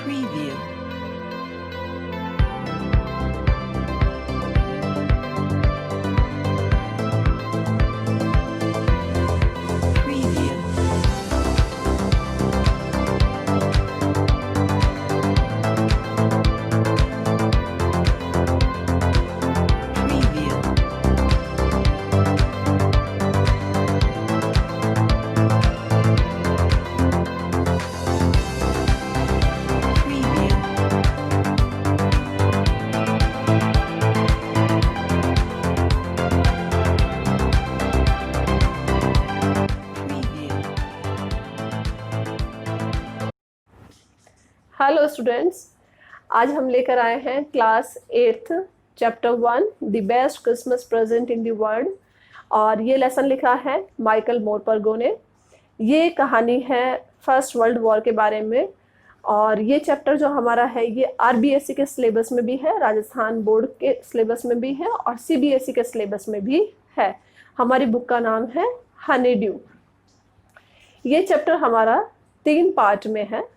Preview. Preview. Preview. Preview. Preview. Hello students, आज हम लेकर आए हैं class 8th chapter 1 the best Christmas present in the world. और ये लेसन लिखा है माइकल मोरपर्गो ने। ये कहानी है फर्स्ट वर्ल्ड वॉर के बारे में। और ये चैप्टर जो हमारा है ये आरबीएसई के सिलेबस में भी है, राजस्थान बोर्ड के सिलेबस में भी है और सीबीएसई के सिलेबस में भी है। हमारी बुक का नाम है हनी ड्यू। ये चैप्टर हमारा 3 पार्ट में है,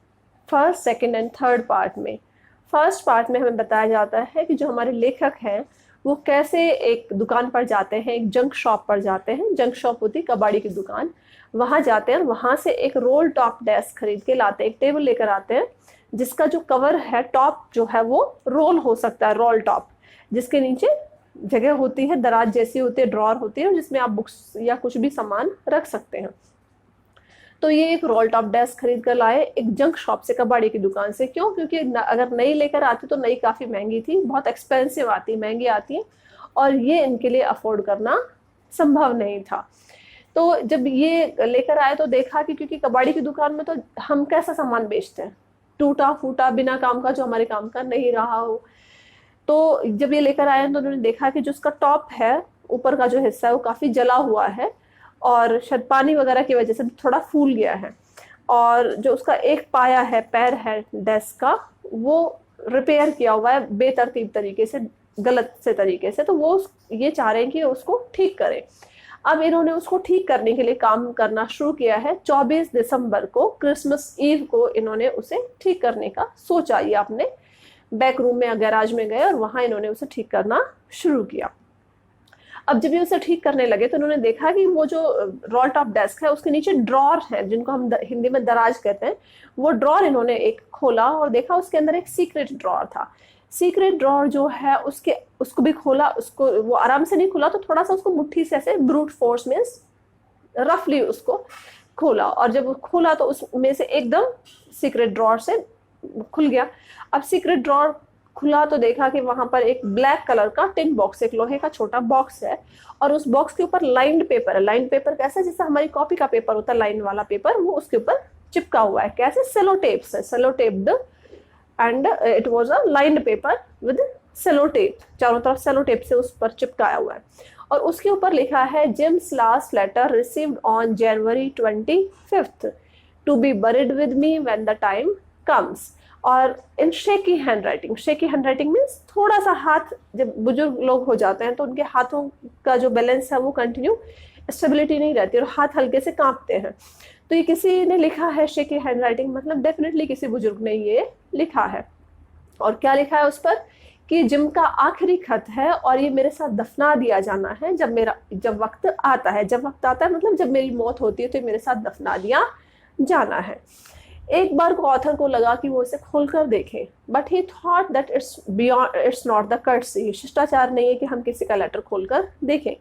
first, second and third part में। फर्स्ट पार्ट में हमें बताया जाता है कि जो हमारे लेखक हैं वो कैसे एक दुकान पर जाते हैं, एक जंक शॉप पर जाते हैं। जंक शॉप होती कबाड़ी की दुकान, वहां जाते हैं और वहां से एक रोल टॉप डेस्क खरीद के लाते हैं, एक टेबल लेकर आते हैं जिसका जो कवर है, टॉप जो है वो रोल हो सकता है, रोल टॉप, जिसके नीचे जगह होती है, दराज जैसी होती है, ड्रॉर होती है और जिसमें आप बुक्स या कुछ भी सामान रख सकते हैं। तो ये एक रोल टॉप डेस्क खरीद कर लाए एक जंक शॉप से, कबाड़ी की दुकान से। क्यों? क्योंकि अगर नई लेकर आती तो नई काफ़ी महंगी थी, बहुत एक्सपेंसिव आती, महंगी आती है और ये इनके लिए अफोर्ड करना संभव नहीं था। तो जब ये लेकर आए तो देखा कि क्योंकि कबाड़ी की दुकान में तो हम कैसा सामान बेचते हैं, टूटा फूटा बिना काम का, जो हमारे काम का नहीं रहा हो। तो जब ये लेकर आए तो उन्होंने देखा कि जो उसका टॉप है, ऊपर का जो हिस्सा है वो काफ़ी जला हुआ है और शायद पानी वगैरह की वजह से थोड़ा फूल गया है। और जो उसका एक पाया है, पैर है डेस्क का, वो रिपेयर किया हुआ है बेतरतीब तरीके से, गलत से तरीके से। तो वो ये चाह रहे हैं कि उसको ठीक करें। अब इन्होंने उसको ठीक करने के लिए काम करना शुरू किया है। 24 दिसंबर को, क्रिसमस ईव को, इन्होंने उसे ठीक करने का सोचा। ये अपने बैक रूम में या गैराज में गए और वहां इन्होंने उसे ठीक करना शुरू किया। अब जब ये उसे ठीक करने लगे तो उन्होंने देखा कि वो जो रोल टॉप डेस्क है उसके नीचे ड्रॉर है, जिनको हम हिंदी में दराज कहते हैं। वो ड्रॉर इन्होंने एक खोला और देखा उसके अंदर एक सीक्रेट ड्रॉर था। सीक्रेट ड्रॉर जो है उसको भी खोला, उसको वो आराम से नहीं खुला, तो थोड़ा सा उसको मुट्ठी से ऐसे ब्रूट फोर्स में रफली उसको खोला। और जब वो खोला तो उसमें से एकदम सीक्रेट ड्रॉर से खुल गया। अब सीक्रेट ड्रॉर खुला तो देखा कि वहां पर एक ब्लैक कलर का टिन बॉक्स, एक लोहे का छोटा बॉक्स है और उस बॉक्स के ऊपर लाइन्ड पेपर है। लाइन्ड पेपर कैसा, जैसे हमारी कॉपी का पेपर होता है लाइन वाला पेपर, वो उसके ऊपर चिपका हुआ है। कैसे? सेलो टेप से, sellotaped, and it was a lined paper with Sellotape, चारों तरफ सेलो टेप से उस पर चिपकाया हुआ है। और उसके ऊपर लिखा है Jim's last letter received on January 25th to be buried with me when the time comes. और in shaky handwriting, shaky handwriting means थोड़ा सा हाथ, जब बुजुर्ग लोग हो जाते हैं तो उनके हाथों का जो बैलेंस है वो कंटिन्यू, स्टेबिलिटी नहीं रहती और हाथ हल्के से कांपते हैं। तो ये किसी ने लिखा है शेकी हैंडराइटिंग, मतलब डेफिनेटली किसी बुजुर्ग ने ये लिखा है। और क्या लिखा है उस पर कि जिम का आखिरी खत है और ये मेरे साथ दफना दिया जाना है जब वक्त आता है। जब वक्त आता है मतलब जब मेरी मौत होती है तो मेरे साथ दफना दिया जाना है। एक बार को ऑथर को लगा कि वो इसे खोलकर देखें, but he thought that it's not the courtesy, शिष्टाचार नहीं है कि हम किसी का लेटर खोलकर देखें।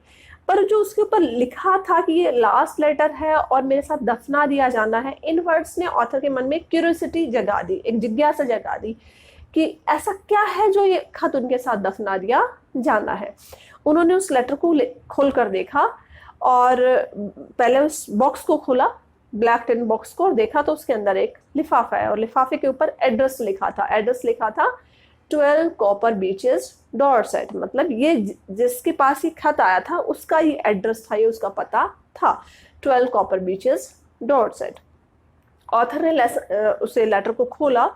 पर जो उसके ऊपर लिखा था कि ये लास्ट लेटर है और मेरे साथ दफना दिया जाना है, इन वर्ड्स ने ऑथर के मन में क्यूरियोसिटी जगा दी, एक जिज्ञासा जगा दी कि ऐसा क्या है जो ये खत उनके साथ दफना दिया जाना है। उन्होंने उस लेटर को खोलकर देखा और पहले उस बॉक्स को खोला, ब्लैक टिन बॉक्स को, और देखा तो उसके अंदर एक लिफाफा है और लिफाफे के ऊपर एड्रेस लिखा था। एड्रेस लिखा था 12 कॉपर बीचेस डॉर्सेट, मतलब ये जिसके पास ये खत आया था उसका ये एड्रेस था, ये उसका पता था, 12 कॉपर बीचेस डॉर्सेट। ऑथर ने उसे लेटर को खोला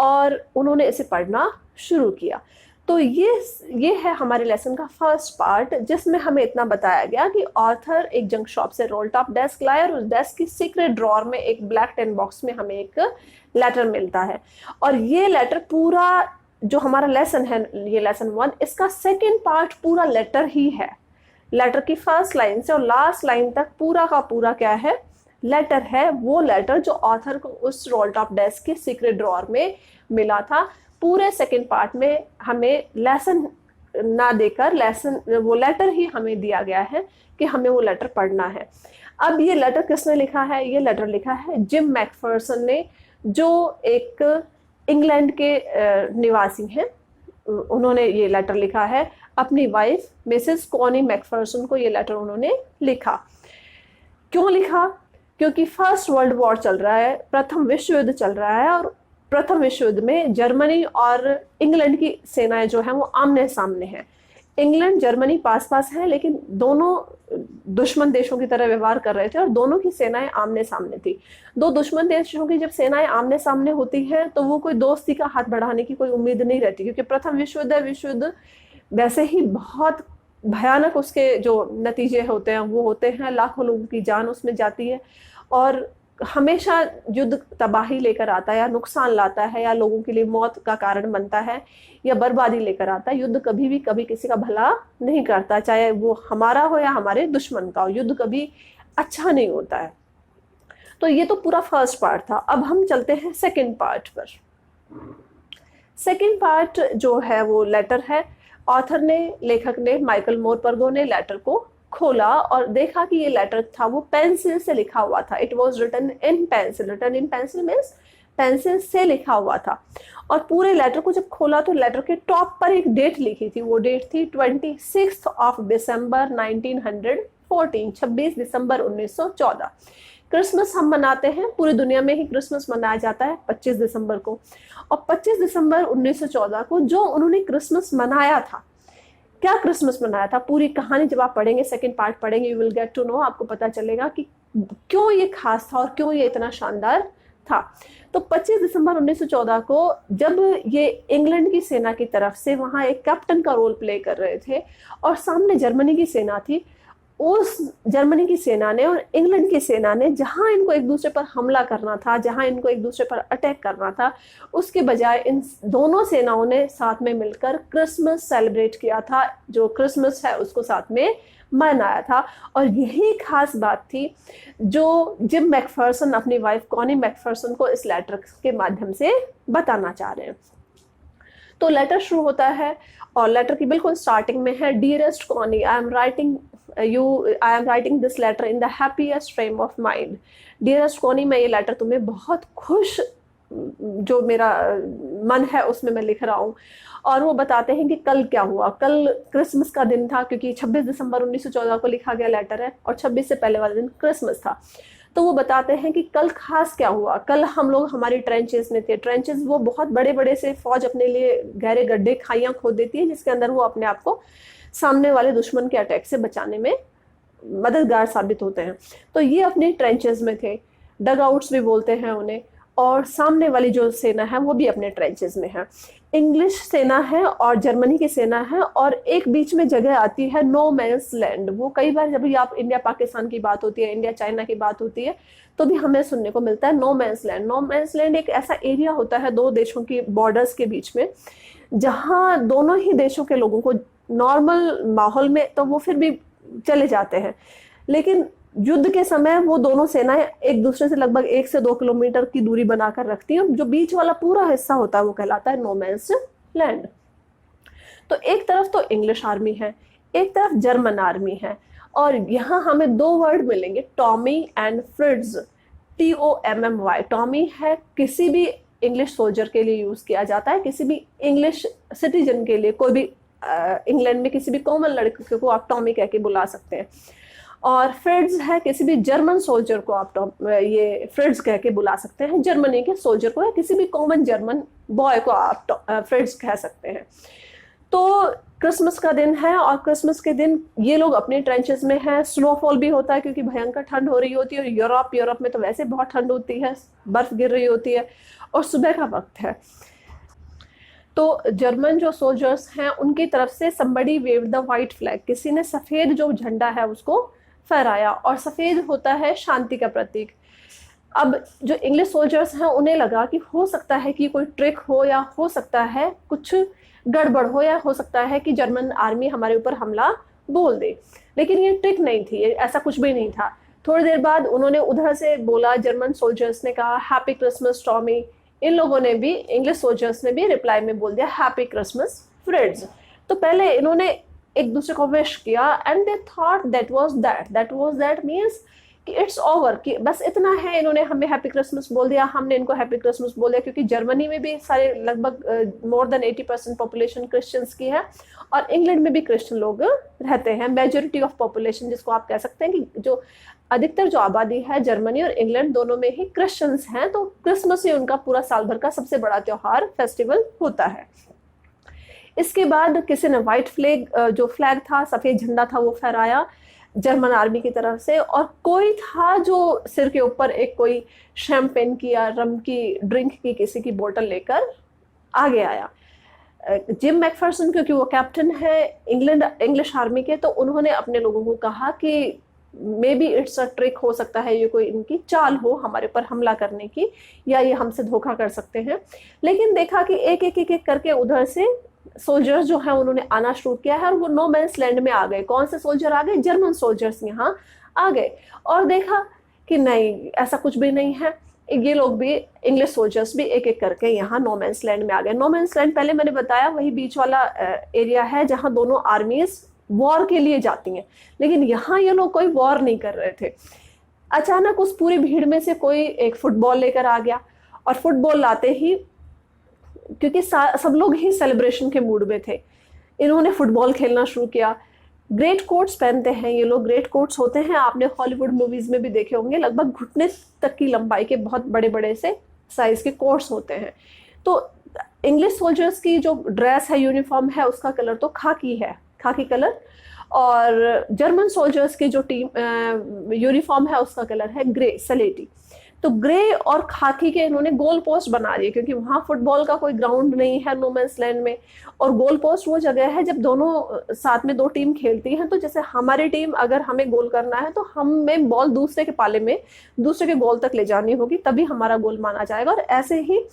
और उन्होंने इसे पढ़ना शुरू किया। तो ये है हमारे लेसन का फर्स्ट पार्ट, जिसमें हमें इतना बताया गया कि ऑथर एक जंक शॉप से रोल टॉप डेस्क लाया और उस डेस्क की सीक्रेट ड्रॉअर में एक ब्लैक टिन बॉक्स में हमें एक लेटर मिलता है। और ये लेटर पूरा जो हमारा लेसन है, ये लेसन 1, इसका सेकेंड पार्ट पूरा लेटर ही है। लेटर की फर्स्ट लाइन से और लास्ट लाइन तक पूरा का पूरा क्या है, लेटर है। वो लेटर जो ऑथर को उस रोल टॉप डेस्क के सीक्रेट ड्रॉअर में मिला था। पूरे सेकंड पार्ट में हमें लेसन ना देकर वो लेटर ही हमें दिया गया है कि हमें वो लेटर पढ़ना है। अब ये लेटर किसने लिखा है? ये लेटर लिखा है जिम मैकफर्सन ने, जो एक इंग्लैंड के निवासी हैं। उन्होंने ये लेटर लिखा है अपनी वाइफ मिसेस कॉनी मैकफर्सन को। ये लेटर उन्होंने लिखा। क्यों लिखा? क्योंकि फर्स्ट वर्ल्ड वॉर चल रहा है, प्रथम विश्व युद्ध चल रहा है, और प्रथम विश्व युद्ध में जर्मनी और इंग्लैंड की सेनाएं जो हैं वो आमने सामने हैं। इंग्लैंड जर्मनी पास पास है, लेकिन दोनों दुश्मन देशों की तरह व्यवहार कर रहे थे और दोनों की सेनाएं आमने सामने थी। दो दुश्मन देशों की जब सेनाएं आमने सामने होती हैं तो वो कोई दोस्ती का हाथ बढ़ाने की कोई उम्मीद नहीं रहती, क्योंकि प्रथम विश्व युद्ध है। विश्व युद्ध वैसे ही बहुत भयानक उसके जो नतीजे होते हैं वो होते हैं, लाखों लोगों की जान उसमें जाती है, और हमेशा युद्ध तबाही लेकर आता है या नुकसान लाता है या लोगों के लिए मौत का कारण बनता है या बर्बादी लेकर आता है। युद्ध कभी भी कभी किसी का भला नहीं करता, चाहे वो हमारा हो या हमारे दुश्मन का हो। युद्ध कभी अच्छा नहीं होता है। तो ये तो पूरा फर्स्ट पार्ट था। अब हम चलते हैं सेकंड पार्ट पर। सेकंड पार्ट जो है वो लेटर है। ऑथर ने, लेखक ने, माइकल मोरपर्गो ने लेटर को खोला और देखा कि ये लेटर था वो पेंसिल से लिखा हुआ था। It was written in pencil. Written in pencil means pencil से लिखा हुआ था। और पूरे लेटर को जब खोला तो लेटर के टॉप पर एक डेट लिखी थी। वो डेट थी 26 ऑफ दिसंबर 1914, 26 दिसंबर 1914। क्रिसमस हम मनाते हैं, पूरी दुनिया में ही क्रिसमस मनाया जाता है 25 दिसंबर को। और 25 दिसंबर 1914 को जो उन्होंने क्रिसमस मनाया था, क्या क्रिसमस मनाया था, पूरी कहानी जब आप पढ़ेंगे, सेकंड पार्ट पढ़ेंगे, you will get to know, आपको पता चलेगा कि क्यों ये खास था और क्यों ये इतना शानदार था। तो 25 दिसंबर 1914 को जब ये इंग्लैंड की सेना की तरफ से वहां एक कैप्टन का रोल प्ले कर रहे थे और सामने जर्मनी की सेना थी, उस जर्मनी की सेना ने और इंग्लैंड की सेना ने जहां इनको एक दूसरे पर हमला करना था, जहां इनको एक दूसरे पर अटैक करना था, उसके बजाय इन दोनों सेनाओं ने साथ में मिलकर क्रिसमस सेलिब्रेट किया था। जो क्रिसमस है उसको साथ में मनाया था। और यही खास बात थी जो जिम मैकफर्सन अपनी वाइफ कॉनी मैकफर्सन को इस लेटर के माध्यम से बताना चाह रहे हैं। तो लेटर शुरू होता है और लेटर की बिल्कुल स्टार्टिंग में है, dearest Connie, I am writing this letter in the happiest frame of mind. Dearest Connie, मैं ये लेटर तुम्हें बहुत खुश, जो मेरा मन है उसमें मैं लिख रहा हूँ। और वो बताते हैं कि कल क्या हुआ। कल क्रिसमस का दिन था, क्योंकि 26 दिसंबर 1914 को लिखा गया लेटर है और 26 से पहले वाले दिन क्रिसमस था। तो वो बताते हैं कि कल खास क्या हुआ। कल हम लोग हमारी ट्रेंचेस में थे। ट्रेंचेस वो बहुत बड़े बड़े से फौज अपने लिए गहरे गड्ढे, खाइयां खोद देती है, जिसके अंदर वो अपने आप को सामने वाले दुश्मन के अटैक से बचाने में मददगार साबित होते हैं। तो ये अपने ट्रेंचेस में थे, डग आउट्स भी बोलते हैं उन्हें। और सामने वाली जो सेना है वो भी अपने ट्रेंचेस में है। इंग्लिश सेना है और जर्मनी की सेना है, और एक बीच में जगह आती है नो मैंस लैंड। वो कई बार जब भी आप इंडिया पाकिस्तान की बात होती है, इंडिया चाइना की बात होती है, तो भी हमें सुनने को मिलता है no man's land. No man's land एक ऐसा एरिया होता है दो देशों की बॉर्डर्स के बीच में, जहां दोनों ही देशों के लोगों को नॉर्मल माहौल में तो वो फिर भी चले जाते हैं, लेकिन युद्ध के समय वो दोनों सेनाएं एक दूसरे से लगभग 1 से 2 किलोमीटर की दूरी बनाकर रखती हैं। जो बीच वाला पूरा हिस्सा होता है वो कहलाता है नो मैंस लैंड। तो एक तरफ तो इंग्लिश आर्मी है, एक तरफ जर्मन आर्मी है, और यहाँ हमें 2 वर्ड मिलेंगे, Tommy and Fritz. TOMMY। Tommy है किसी भी इंग्लिश सोल्जर के लिए यूज किया जाता है, किसी भी इंग्लिश सिटीजन के लिए, कोई भी इंग्लैंड में किसी भी कॉमन लड़के को आप टॉमी कह के बुला सकते हैं। और फ्रिट्ज है किसी भी जर्मन सोल्जर को आप ये फ्रिट्ज कह के बुला सकते हैं, जर्मनी के सोल्जर को, या किसी भी कॉमन जर्मन बॉय को आप फ्रिट्ज कह सकते हैं। तो क्रिसमस का दिन है और क्रिसमस के दिन ये लोग अपने ट्रेंचेस में हैं। स्नोफॉल भी होता है क्योंकि भयंकर ठंड हो रही होती है, और यूरोप में तो वैसे बहुत ठंड होती है, बर्फ गिर रही होती है, और सुबह का वक्त है। तो जर्मन जो सोल्जर्स हैं उनकी तरफ से somebody waved the white flag, किसी ने सफेद जो झंडा है उसको फहराया, और सफेद होता है शांति का प्रतीक। अब जो इंग्लिश सोल्जर्स हैं उन्हें लगा कि हो सकता है कि कोई ट्रिक हो, या हो सकता है कुछ गड़बड़ हो, या हो सकता है कि जर्मन आर्मी हमारे ऊपर हमला बोल दे। लेकिन ये ट्रिक नहीं थी, ऐसा कुछ भी नहीं था। थोड़ी देर बाद उन्होंने उधर से बोला, जर्मन सोल्जर्स ने कहा हैप्पी क्रिसमस टॉमी। इन लोगों ने भी, इंग्लिश सोल्जर्स ने भी रिप्लाई में बोल दिया हैप्पी क्रिसमस फ्रेंड्स। तो पहले इन्होंने एक दूसरे को विश किया and they thought that was that means कि इट्स ओवर, कि बस इतना है, इन्होंने हमें हैप्पी क्रिसमस बोल दिया, हमने इनको हैप्पी क्रिसमस बोल दिया। क्योंकि जर्मनी में भी सारे लगभग मोर देन 80% पॉपुलेशन क्रिश्चियंस की है, और इंग्लैंड में भी क्रिश्चियन लोग रहते हैं। मेजोरिटी ऑफ पॉपुलेशन जिसको आप कह सकते हैं कि जो अधिकतर जो आबादी है जर्मनी और इंग्लैंड दोनों में ही क्रिश्चियंस हैं। तो क्रिसमस ही उनका पूरा साल भर का सबसे बड़ा त्योहार फेस्टिवल होता है। इसके बाद किसी ने व्हाइट फ्लैग, जो फ्लैग था, सफेद झंडा था, वो फहराया जर्मन आर्मी की तरफ से। और कोई था जो सिर के ऊपर एक कोई शैंपेन की या रम की ड्रिंक की किसी की बोतल लेकर आगे आया। जिम मैकफर्सन, क्योंकि वो कैप्टन है इंग्लिश आर्मी के, तो उन्होंने अपने लोगों को कहा कि may be it's a trick, हो सकता है ये कोई इनकी चाल हो हमारे ऊपर हमला करने की, या ये हमसे धोखा कर सकते हैं। लेकिन देखा कि एक करके उधर से सोल्जर्स जो है उन्होंने आना शुरू किया है, और वो नो मैंस लैंड में आ गए। कौन से सोल्जर आ गए? जर्मन सोल्जर्स यहाँ आ गए। और देखा कि नहीं, ऐसा कुछ भी नहीं है, ये लोग भी, इंग्लिश सोल्जर्स भी एक करके यहाँ नो मैंस लैंड में आ गए। नो मैंस लैंड पहले मैंने बताया वही बीच वाला एरिया है जहाँ दोनों आर्मीज वॉर के लिए जाती हैं। लेकिन यहाँ ये लोग कोई वॉर नहीं कर रहे थे। अचानक उस पूरी भीड़ में से कोई एक फुटबॉल लेकर आ गया, और फुटबॉल लाते ही, क्योंकि सब लोग ही सेलिब्रेशन के मूड में थे, इन्होंने फुटबॉल खेलना शुरू किया। ग्रेट कोट्स पहनते हैं ये लोग। ग्रेट कोट्स होते हैं, आपने हॉलीवुड मूवीज में भी देखे होंगे, लगभग घुटने तक की लंबाई के बहुत बड़े बड़े से साइज के कोट्स होते हैं। तो इंग्लिश सोल्जर्स की जो ड्रेस है, यूनिफॉर्म है, उसका कलर तो खाकी है, खाकी कलर। और जर्मन सोल्जर्स की जो टीम यूनिफॉर्म है उसका कलर है ग्रे, सलेटी। तो ग्रे और खाकी के इन्होंने गोल पोस्ट बना दिए, क्योंकि वहाँ फुटबॉल का कोई ग्राउंड नहीं है नो मैंस लैंड में। और गोल पोस्ट वो जगह है जब दोनों साथ में दो टीम खेलती हैं, तो जैसे हमारी टीम अगर हमें गोल करना है तो हमें बॉल दूसरे के पाले में, दूसरे के गोल तक ले जानी होगी, तभी हमारा गोल माना जाएगा। और ऐसे ही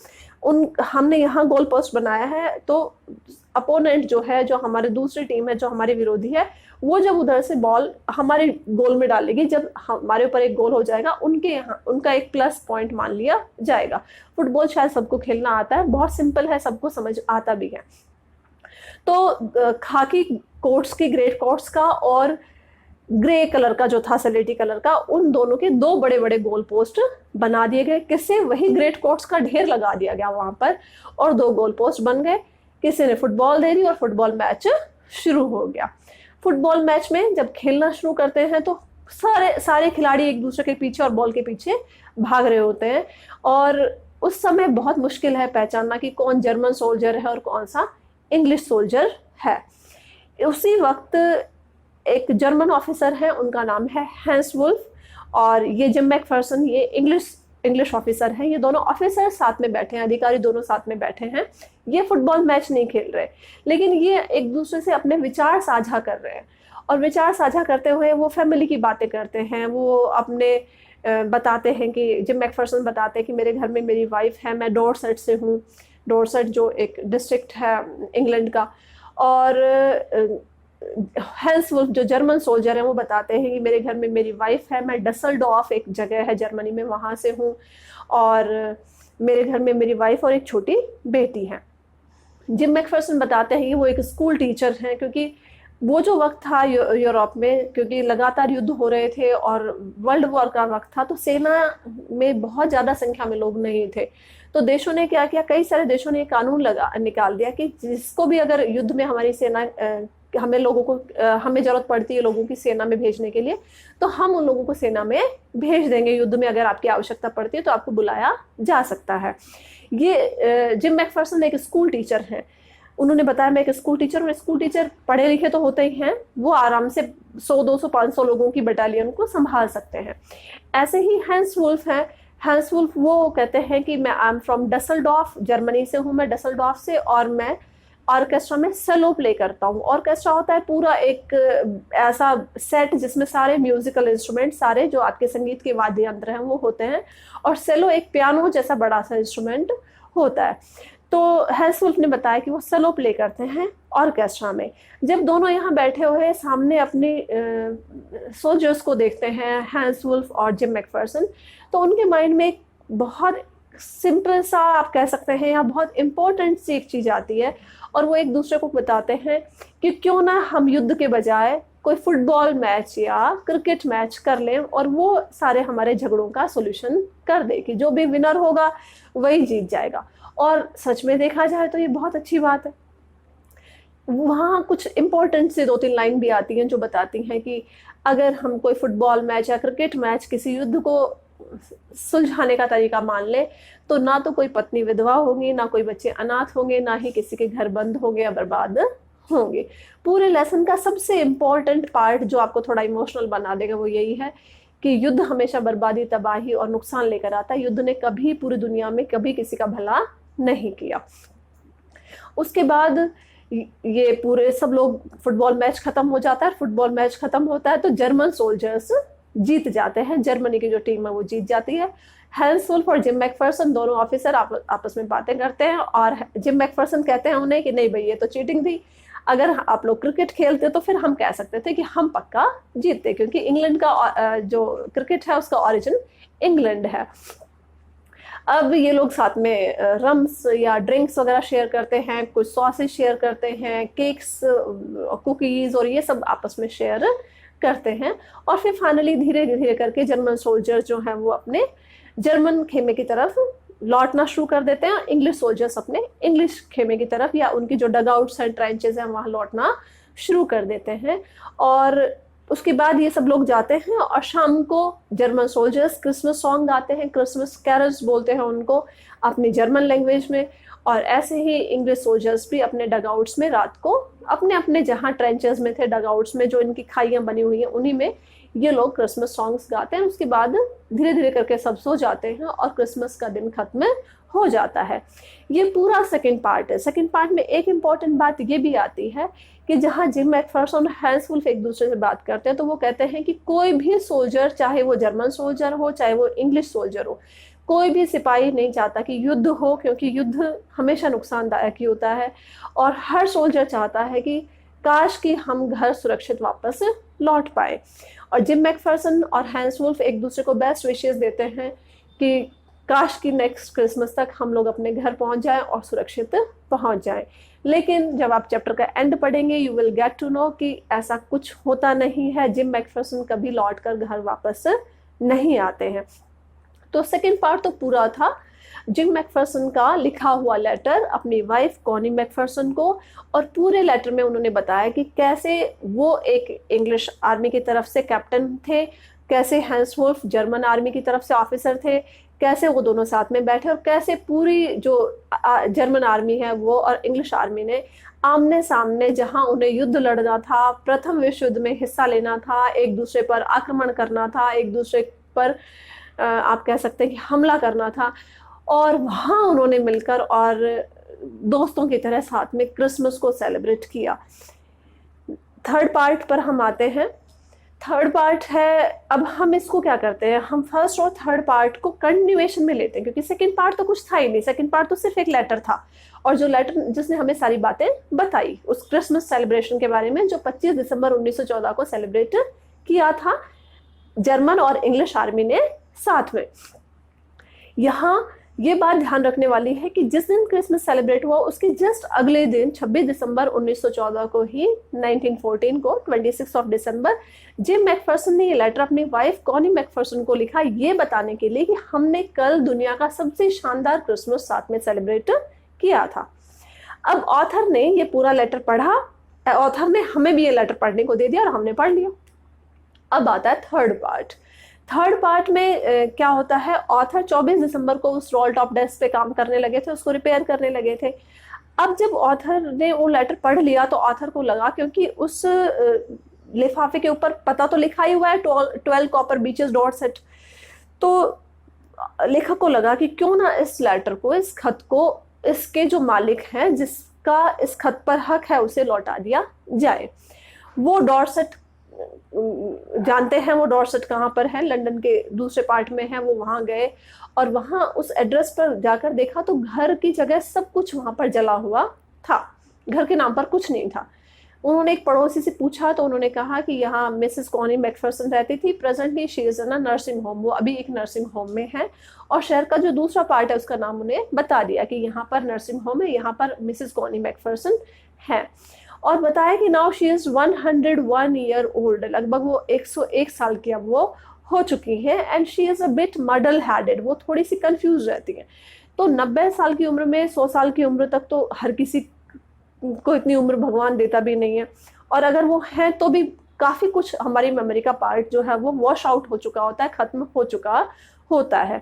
हमने यहाँ गोल पोस्ट बनाया है, तो अपोनेंट जो है, जो हमारी दूसरी टीम है, जो हमारे विरोधी है, वो जब उधर से बॉल हमारे गोल में डालेगी, जब हमारे ऊपर एक गोल हो जाएगा, उनके यहाँ उनका एक प्लस पॉइंट मान लिया जाएगा। फुटबॉल शायद सबको खेलना आता है, बहुत सिंपल है, सबको समझ आता भी है। तो खाकी कोट्स की, ग्रे कोट्स का और ग्रे कलर का जो था, सलेटी कलर का, उन दोनों के दो बड़े बड़े गोल पोस्ट बना दिए गए। किससे? वही ग्रेट कोट्स का ढेर लगा दिया गया वहां पर, और दो गोल पोस्ट बन गए। किसी ने फुटबॉल दे दी और फुटबॉल मैच शुरू हो गया। फुटबॉल मैच में जब खेलना शुरू करते हैं तो सारे खिलाड़ी एक दूसरे के पीछे और बॉल के पीछे भाग रहे होते हैं, और उस समय बहुत मुश्किल है पहचानना कि कौन जर्मन सोल्जर है और कौन सा इंग्लिश सोल्जर है। उसी वक्त एक जर्मन ऑफिसर है, उनका नाम है हैंस वुल्फ, और ये जिम मैकफर्सन, ये इंग्लिश ऑफिसर हैं। ये दोनों ऑफिसर साथ में बैठे हैं, अधिकारी दोनों साथ में बैठे हैं। ये फुटबॉल मैच नहीं खेल रहे, लेकिन ये एक दूसरे से अपने विचार साझा कर रहे हैं। और विचार साझा करते हुए वो फैमिली की बातें करते हैं। वो अपने बताते हैं कि जिम मैकफर्सन बताते हैं कि मेरे घर में मेरी वाइफ है, मैं डॉर्सेट से हूँ, डॉर्सेट जो एक डिस्ट्रिक्ट है इंग्लैंड का। और हैंस वुल्फ जो जर्मन सोल्जर है वो बताते हैं कि मेरे घर में मेरी वाइफ है, मैं डसलडॉर्फ एक जगह है जर्मनी में, वहाँ से हूँ, और मेरे घर में मेरी वाइफ और एक छोटी बेटी है। जिम मैकफर्सन बताते हैं कि वो एक स्कूल टीचर हैं, क्योंकि वो जो वक्त था यूरोप में, क्योंकि लगातार युद्ध हो रहे थे और वर्ल्ड वॉर का वक्त था, तो सेना में बहुत ज़्यादा संख्या में लोग नहीं थे। तो देशों ने क्या किया, कई सारे देशों ने कानून निकाल दिया कि जिसको भी अगर युद्ध में हमारी सेना, हमें जरूरत पड़ती है लोगों की सेना में भेजने के लिए, तो हम उन लोगों को सेना में भेज देंगे। युद्ध में अगर आपकी आवश्यकता पड़ती है तो आपको बुलाया जा सकता है। ये जिम मैकफर्सन एक स्कूल टीचर हैं। उन्होंने बताया मैं एक स्कूल टीचर हूँ। स्कूल टीचर पढ़े लिखे तो होते ही हैं, वो आराम से 100, 200, 500 लोगों की बटालियन को संभाल सकते हैं। ऐसे ही हैंस वुल्फ हैं। हैंस वुल्फ वो कहते हैं कि मैं आई एम फ्रॉम डसलडॉर्फ, जर्मनी से हूँ मैं, डसलडॉर्फ से, और मैं ऑर्केस्ट्रा में सेलो प्ले करता हूँ। ऑर्केस्ट्रा होता है पूरा एक ऐसा सेट जिसमें सारे म्यूजिकल इंस्ट्रूमेंट, सारे जो आपके संगीत के वाद्य यंत्र हैं वो होते हैं, और सेलो एक पियानो जैसा बड़ा सा इंस्ट्रूमेंट होता है। तो हैंस वुल्फ ने बताया कि वो सेलो प्ले करते हैं ऑर्केस्ट्रा में। जब दोनों यहाँ बैठे हुए सामने अपने सोल्जर्स को देखते हैं, हैंस वुल्फ और जिम मैकफर्सन, तो उनके माइंड में एक बहुत सिंपल सा आप कह सकते हैं या बहुत इम्पोर्टेंट सी एक चीज़ आती है, और वो एक दूसरे को बताते हैं कि क्यों ना हम युद्ध के बजाय कोई फुटबॉल मैच या क्रिकेट मैच कर लें और वो सारे हमारे झगड़ों का सोल्यूशन कर दे, कि जो भी विनर होगा वही जीत जाएगा। और सच में देखा जाए तो ये बहुत अच्छी बात है। वहाँ कुछ इम्पोर्टेंट से 2-3 लाइन भी आती हैं जो बताती हैं कि अगर हम कोई फुटबॉल मैच या क्रिकेट मैच किसी युद्ध को सुलझाने का तरीका मान ले, तो ना तो कोई पत्नी विधवा होगी, ना कोई बच्चे अनाथ होंगे, ना ही किसी के घर बंद होंगे या बर्बाद होंगे। पूरे लेसन का सबसे इम्पोर्टेंट पार्ट जो आपको थोड़ा इमोशनल बना देगा वो यही है कि युद्ध हमेशा बर्बादी, तबाही और नुकसान लेकर आता है। युद्ध ने कभी पूरी दुनिया में कभी किसी का भला नहीं किया। उसके बाद ये पूरे सब लोग, फुटबॉल मैच खत्म हो जाता है। फुटबॉल मैच खत्म होता है तो जर्मन सोल्जर्स जीत जाते हैं, जर्मनी की जो टीम है वो जीत जाती है। हैंस वुल्फ और जिम मैकफर्सन दोनों ऑफिसर आपस में बातें करते हैं, और जिम मैकफर्सन कहते हैं उन्हें कि नहीं भाई ये तो चीटिंग थी, अगर आप लोग क्रिकेट खेलते तो फिर हम कह सकते थे कि हम पक्का जीतते, क्योंकि इंग्लैंड का जो क्रिकेट है उसका ओरिजिन इंग्लैंड है। अब ये लोग साथ में रम्स या ड्रिंक्स वगैरह शेयर करते हैं, कुछ सॉसेज शेयर करते हैं, केक्स, कुकीज़ और ये सब आपस में शेयर करते हैं। और फिर फाइनली धीरे धीरे करके जर्मन सोल्जर्स जो हैं वो अपने जर्मन खेमे की तरफ लौटना शुरू कर देते हैं, इंग्लिश सोल्जर्स अपने इंग्लिश खेमे की तरफ या उनकी जो डगआउट्स एंड ट्रेंचेस हैं वहाँ लौटना शुरू कर देते हैं। और उसके बाद ये सब लोग जाते हैं और शाम को जर्मन सोल्जर्स क्रिसमस सॉन्ग गाते हैं, क्रिसमस कैरल्स बोलते हैं उनको अपनी जर्मन लैंग्वेज में। और ऐसे ही इंग्लिश सोल्जर्स भी अपने डगआउट्स में रात को अपने अपने जहाँ ट्रेंचेस में थे, डगआउट्स में जो इनकी खाइयाँ बनी हुई हैं उन्हीं में ये लोग क्रिसमस सॉन्ग्स गाते हैं। उसके बाद धीरे धीरे करके सब सो जाते हैं और क्रिसमस का दिन खत्म हो जाता है। ये पूरा सेकंड पार्ट है। सेकंड पार्ट में एक इम्पॉर्टेंट बात ये भी आती है कि जहाँ जिम मैकफर्सन और हैंस वुल्फ एक दूसरे से बात करते हैं तो वो कहते हैं कि कोई भी सोल्जर, चाहे वो जर्मन सोल्जर हो चाहे वो इंग्लिश सोल्जर हो, कोई भी सिपाही नहीं चाहता कि युद्ध हो, क्योंकि युद्ध हमेशा नुकसानदायक ही होता है। और हर सोल्जर चाहता है कि काश कि हम घर सुरक्षित वापस लौट पाए। और जिम मैकफर्सन और हैंस वुल्फ एक दूसरे को बेस्ट विशेस देते हैं कि काश कि नेक्स्ट क्रिसमस तक हम लोग अपने घर पहुंच जाएं और सुरक्षित पहुंच जाएं। लेकिन जब आप चैप्टर का एंड पढ़ेंगे you will get to know कि ऐसा कुछ होता नहीं है। जिम मैकफर्सन कभी लौट कर घर वापस नहीं आते हैं। तो सेकेंड पार्ट तो पूरा था जिम मैकफर्सन का लिखा हुआ लेटर अपनी वाइफ कॉनी मैकफर्सन को, और पूरे लेटर में उन्होंने बताया कि कैसे वो एक इंग्लिश आर्मी की तरफ से कैप्टन थे, कैसे हैंस वुल्फ जर्मन आर्मी की तरफ से ऑफिसर थे, कैसे वो दोनों साथ में बैठे और कैसे पूरी जो जर्मन आर्मी है वो और इंग्लिश आर्मी ने आमने सामने, जहां उन्हें युद्ध लड़ना था, प्रथम विश्व युद्ध में हिस्सा लेना था, एक दूसरे पर आक्रमण करना था, एक दूसरे पर आप कह सकते हैं कि हमला करना था, और वहाँ उन्होंने मिलकर और दोस्तों की तरह साथ में क्रिसमस को सेलिब्रेट किया। थर्ड पार्ट पर हम आते हैं। थर्ड पार्ट है, अब हम इसको क्या करते हैं, हम फर्स्ट और थर्ड पार्ट को कंटिन्यूएशन में लेते हैं, क्योंकि सेकंड पार्ट तो कुछ था ही नहीं। सेकंड पार्ट तो सिर्फ एक लेटर था, और जो लेटर जिसने हमें सारी बातें बताई उस क्रिसमस सेलिब्रेशन के बारे में जो 25 दिसंबर 1914 को सेलिब्रेट किया था जर्मन और इंग्लिश आर्मी ने साथ में। यहाँ ये बात ध्यान रखने वाली है कि जिस दिन क्रिसमस सेलिब्रेट हुआ उसके जस्ट अगले दिन 26 दिसंबर 1914 को ही 1914 को 26 ऑफ दिसंबर जिम मैकफर्सन ने ये लेटर अपनी वाइफ कॉनी मैकफर्सन को लिखा, ये बताने के लिए कि हमने कल दुनिया का सबसे शानदार क्रिसमस साथ में सेलिब्रेट किया था। अब ऑथर ने ये पूरा लेटर पढ़ा, ऑथर ने हमें भी ये लेटर पढ़ने को दे दिया और हमने पढ़ लिया। अब आता है थर्ड पार्ट। थर्ड पार्ट में क्या होता है, ऑथर 24 दिसंबर को उस रोल टॉप डेस्क पे काम करने लगे थे, उसको रिपेयर करने लगे थे। अब जब ऑथर ने वो लेटर पढ़ लिया तो ऑथर को लगा, क्योंकि उस लिफाफे के ऊपर पता तो लिखा ही हुआ है 12 कॉपर बीचेस डॉट सेट, तो लेखक को लगा कि क्यों ना इस लेटर को, इस खत को, इसके जो मालिक हैं, जिसका इस खत पर हक है, उसे लौटा दिया जाए। वो डॉर्सेट जानते हैं, वो डॉर्सेट कहाँ पर है, लंदन के दूसरे पार्ट में है। वो वहां गए और वहां उस एड्रेस पर जाकर देखा तो घर की जगह सब कुछ वहां पर जला हुआ था, घर के नाम पर कुछ नहीं था। उन्होंने एक पड़ोसी से पूछा तो उन्होंने कहा कि यहाँ मिसेस कॉनी मैकफरसन रहती थी, presently she is in a nursing home, वो अभी एक नर्सिंग होम में है। और शहर का जो दूसरा पार्ट है उसका नाम उन्हें बता दिया कि यहाँ पर नर्सिंग होम है, यहाँ पर मिसेस कॉनी मैकफरसन है। और बताया कि now she is 101 year old, लगभग वो 101 साल की अब वो हो चुकी हैं। And she is a bit muddle headed, वो थोड़ी सी कंफ्यूज रहती है। तो 90 साल की उम्र में, 100 साल की उम्र तक तो हर किसी को इतनी उम्र भगवान देता भी नहीं है, और अगर वो है तो भी काफी कुछ हमारी मेमोरी का पार्ट जो है वो वॉश आउट हो चुका होता है, खत्म हो चुका होता है।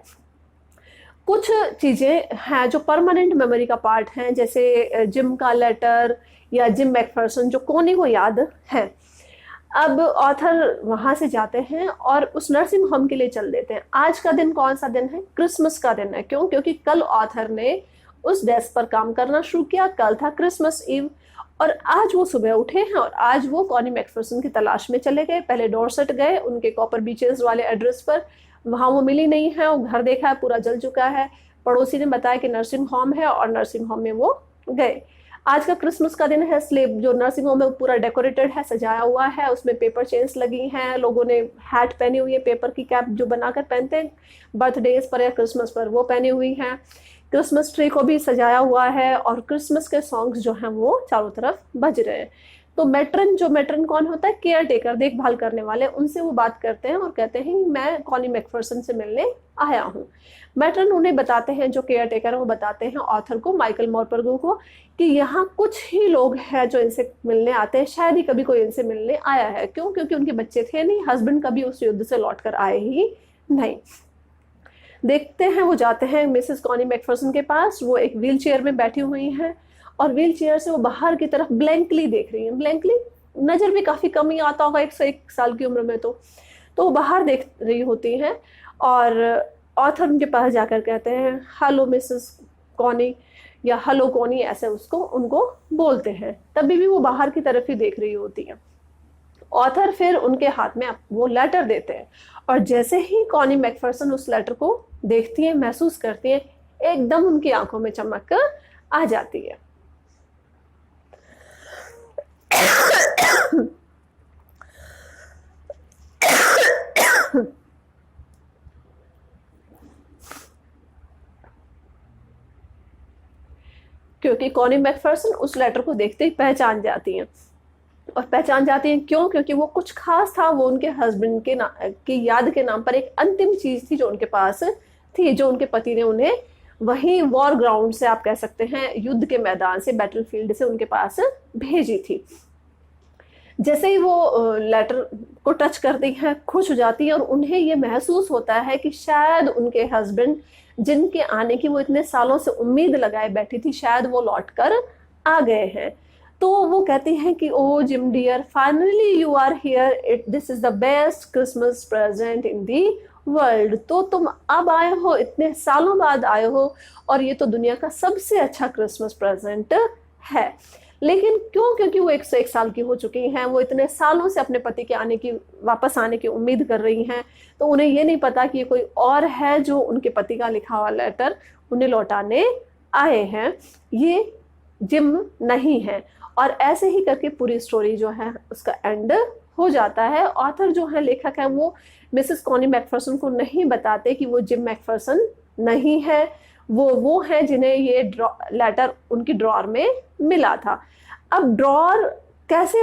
कुछ चीजें हैं जो परमानेंट मेमोरी का पार्ट हैं, जैसे जिम का लेटर या जिम मैकफरसन जो कोनी को याद है। अब ऑथर वहां से जाते हैं और उस नर्सिंग होम के लिए चल देते हैं। आज का दिन कौन सा दिन है? क्रिसमस का दिन है। क्यों? क्योंकि कल ऑथर ने उस डेस्क पर काम करना शुरू किया, कल था क्रिसमस ईव, और आज वो सुबह उठे हैं और आज वो कॉनी मैकफरसन की तलाश में चले गए। पहले डॉर्सेट गए, उनके कॉपर बीचेस वाले एड्रेस पर, वहां वो मिली नहीं है, वो घर देखा है पूरा जल चुका है। पड़ोसी ने बताया कि नर्सिंग होम है और नर्सिंग होम में वो गए। आज का क्रिसमस का दिन है, स्लेब जो नर्सिंग होम है वो पूरा डेकोरेटेड है, सजाया हुआ है, उसमें पेपर चेन्स लगी हैं, लोगों ने हैट पहनी हुई है, पेपर की कैप जो बनाकर पहनते हैं बर्थडेज पर या क्रिसमस पर, वो पहनी हुई है। क्रिसमस ट्री को भी सजाया हुआ है और क्रिसमस के सॉन्ग्स जो हैं वो चारों तरफ बज रहे हैं। तो मैट्रन कौन होता है? केयर टेकर, देखभाल करने वाले। उनसे वो बात करते हैं और कहते हैं मैं कॉनी मैकफरसन से मिलने आया हूँ। मैट्रन उन्हें बताते हैं, जो केयर टेकर है वो बताते हैं ऑथर को, माइकल मॉरपरगो को, कि यहाँ कुछ ही लोग हैं जो इनसे मिलने आते हैं, शायद ही कभी कोई इनसे मिलने आया है। क्यों? क्योंकि उनके बच्चे थे नहीं, हस्बैंड कभी उस युद्ध से लौट कर आए ही नहीं। देखते हैं, वो जाते हैं मिसेस कॉनी मैकफरसन के पास। वो एक व्हील चेयर में बैठी हुई हैं और व्हील चेयर से वो बाहर की तरफ ब्लैंकली देख रही हैं। ब्लैंकली नजर भी काफी कम ही आता होगा 101 साल की उम्र में। तो वो बाहर देख रही होती हैं और ऑथर उनके पास जाकर कहते हैं हेलो मिसेस कॉनी या हेलो कॉनी, ऐसे उनको बोलते हैं। तभी भी वो बाहर की तरफ ही देख रही होती हैं। ऑथर फिर उनके हाथ में वो लेटर देते हैं और जैसे ही कॉनी मैकफरसन उस लेटर को देखती हैं, महसूस करती हैं, एकदम उनकी आंखों में चमक आ जाती है। क्योंकि कॉनी मैकफरसन उस लेटर को देखते ही पहचान जाती हैं। और पहचान जाती हैं क्यों? क्योंकि वो कुछ खास था, वो उनके हस्बैंड की याद के नाम पर एक अंतिम चीज थी जो उनके पास थी, जो उनके पति ने उन्हें वहीं वॉर ग्राउंड से, आप कह सकते हैं युद्ध के मैदान से, बैटलफील्ड से उनके पास भेजी थी। जैसे ही वो लेटर को टच करती हैं, खुश हो जाती हैं और उन्हें ये महसूस होता है कि शायद उनके हस्बैंड, जिनके आने की वो इतने सालों से उम्मीद लगाए बैठी थी, शायद वो लौट कर आ गए हैं। तो वो कहती हैं कि oh Jim dear, finally you are here, this is the best Christmas present in the world. तो तुम अब आए हो, इतने सालों बाद आए हो, और ये तो दुनिया का सबसे अच्छा क्रिसमस प्रेजेंट है। लेकिन क्यों? क्योंकि वो 101 साल की हो चुकी हैं, वो इतने सालों से अपने पति के वापस आने की उम्मीद कर रही हैं। तो उन्हें ये नहीं पता कि ये कोई और है जो उनके पति का लिखा हुआ लेटर उन्हें लौटाने आए हैं, ये जिम नहीं है। और ऐसे ही करके पूरी स्टोरी जो है उसका एंड हो जाता है। ऑथर जो है, लेखक है, वो मिसेस कॉनी मैकफरसन को नहीं बताते कि वो जिम मैकफरसन नहीं है, वो है जिन्हें ये लेटर उनकी ड्रॉर में मिला था। अब ड्रॉर कैसे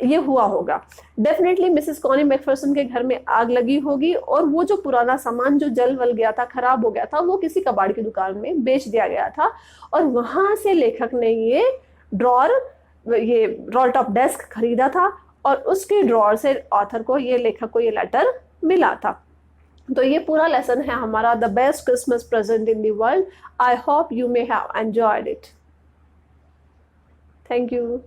ये हुआ होगा? डेफिनेटली मिसेस कॉनी मैकफरसन के घर में आग लगी होगी और वो जो पुराना सामान जो जल वल गया था, खराब हो गया था, वो किसी कबाड़ की दुकान में बेच दिया गया था और वहां से लेखक ने ये रोल टॉप डेस्क खरीदा था और उसके ड्रॉर से ऑथर को, ये लेखक को, ये लेटर मिला था। तो ये पूरा लेसन है हमारा, the best Christmas present in the world. I hope you may have enjoyed it. Thank you.